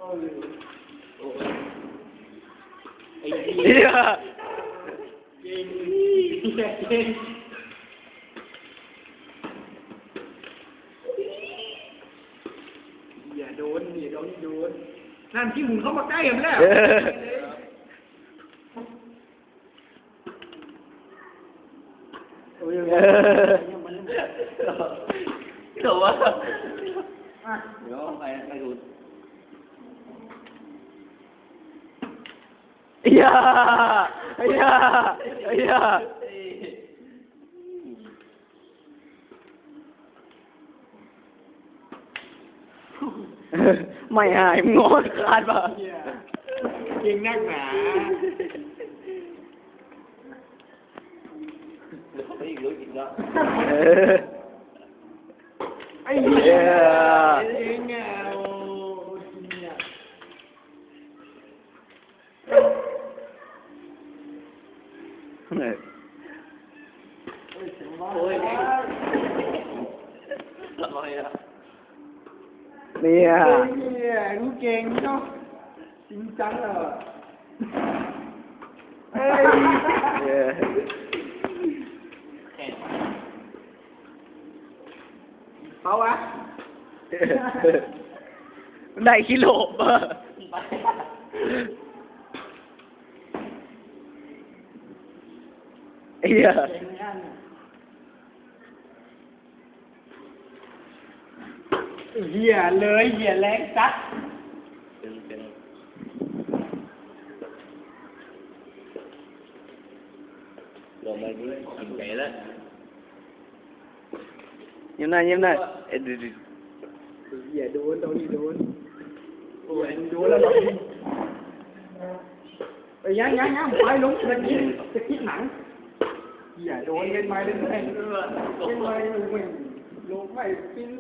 ไอ้เหี้ยเก่งเก่งอย่าโดนนั่นที่หมุนเข้ามาใกล้กันแล้วถูกวะเดี๋ยวไปดูอย่าไม่หายงอขาดป่ะเก่งนักหนาไอ้เหี้ยเก่งอ่ะโอ้ยเนี่ยรู้เก่งเนาะจริงจังเหรอเฮ้ยเขาวะได้กิโลบะเหี้ยเลยเหี้ยแรงจัดลงมาด้วยทำใจแล้วยิ้มหน้าเอ็ดดูเหี้ยโดนโอ้ยโดนแล้วไปยังไปลงจะคิดหนังเหี้ยโดนเล่นไม้ลงไม่ปิ้น